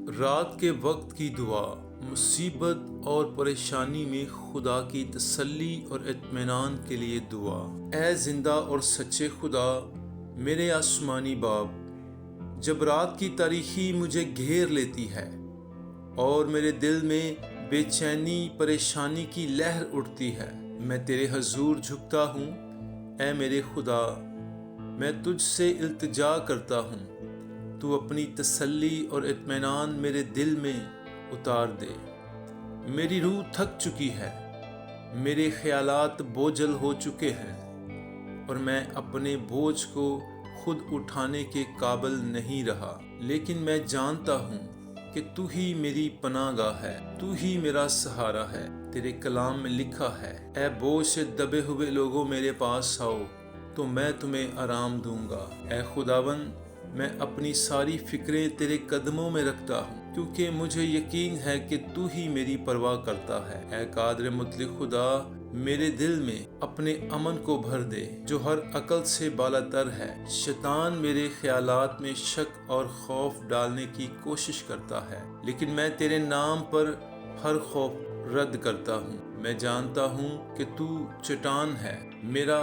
رات کے وقت کی دعا، مصیبت اور پریشانی میں خدا کی تسلی اور اطمینان کے لیے دعا۔ اے زندہ اور سچے خدا، میرے آسمانی باپ، جب رات کی تاریکی مجھے گھیر لیتی ہے اور میرے دل میں بے چینی پریشانی کی لہر اٹھتی ہے، میں تیرے حضور جھکتا ہوں۔ اے میرے خدا، میں تجھ سے التجا کرتا ہوں، تو اپنی تسلی اور اطمینان میرے دل میں اتار دے۔ میری روح تھک چکی ہے، میرے خیالات بوجھل ہو چکے ہیں اور میں اپنے بوجھ کو خود اٹھانے کے قابل نہیں رہا، لیکن میں جانتا ہوں کہ تو ہی میری پناہ گاہ ہے، تو ہی میرا سہارا ہے۔ تیرے کلام میں لکھا ہے، اے بوجھ سے دبے ہوئے لوگوں میرے پاس آؤ تو میں تمہیں آرام دوں گا۔ اے خداوند، میں اپنی ساری فکریں تیرے قدموں میں رکھتا ہوں، کیونکہ مجھے یقین ہے کہ تو ہی میری پرواہ کرتا ہے۔ اے قادر مطلق خدا، میرے دل میں اپنے امن کو بھر دے جو ہر عقل سے بالاتر ہے۔ شیطان میرے خیالات میں شک اور خوف ڈالنے کی کوشش کرتا ہے، لیکن میں تیرے نام پر ہر خوف رد کرتا ہوں۔ میں جانتا ہوں کہ تو چٹان ہے، میرا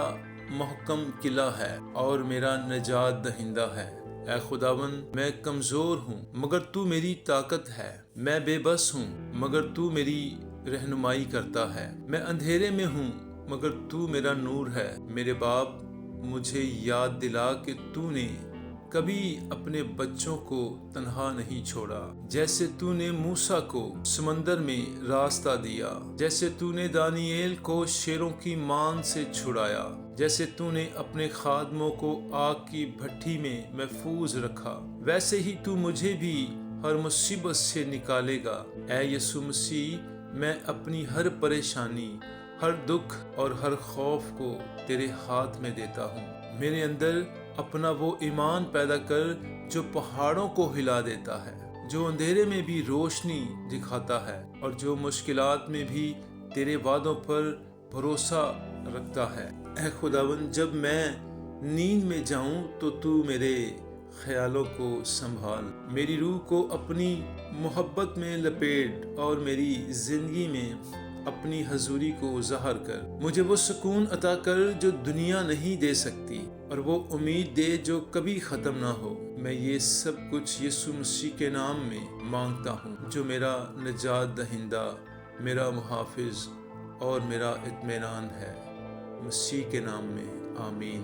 محکم قلعہ ہے اور میرا نجات دہندہ ہے۔ اے خداوند، میں کمزور ہوں مگر تو میری طاقت ہے، میں بے بس ہوں مگر تو میری رہنمائی کرتا ہے، میں اندھیرے میں ہوں مگر تو میرا نور ہے۔ میرے باپ، مجھے یاد دلا کہ تو نے کبھی اپنے بچوں کو تنہا نہیں چھوڑا، جیسے تو نے موسیٰ کو سمندر میں راستہ دیا، جیسے تو نے دانییل کو شیروں کی مان سے چھڑایا، جیسے تو نے اپنے خادموں کو آگ کی بھٹی میں محفوظ رکھا، ویسے ہی تو مجھے بھی ہر مصیبت سے نکالے گا۔ اے یسوع مسیح، میں اپنی ہر پریشانی، ہر دکھ اور ہر خوف کو تیرے ہاتھ میں دیتا ہوں۔ میرے اندر اپنا وہ ایمان پیدا کر جو پہاڑوں کو ہلا دیتا ہے، جو اندھیرے میں بھی روشنی دکھاتا ہے اور جو مشکلات میں بھی تیرے وعدوں پر بھروسہ رکھتا ہے۔ اے خداوند، جب میں نیند میں جاؤں تو تو میرے خیالوں کو سنبھال، میری روح کو اپنی محبت میں لپیٹ اور میری زندگی میں اپنی حضوری کو ظاہر کر۔ مجھے وہ سکون عطا کر جو دنیا نہیں دے سکتی، اور وہ امید دے جو کبھی ختم نہ ہو۔ میں یہ سب کچھ یسوع مسیح کے نام میں مانگتا ہوں، جو میرا نجات دہندہ، میرا محافظ اور میرا اطمینان ہے۔ مسیح کے نام میں آمین۔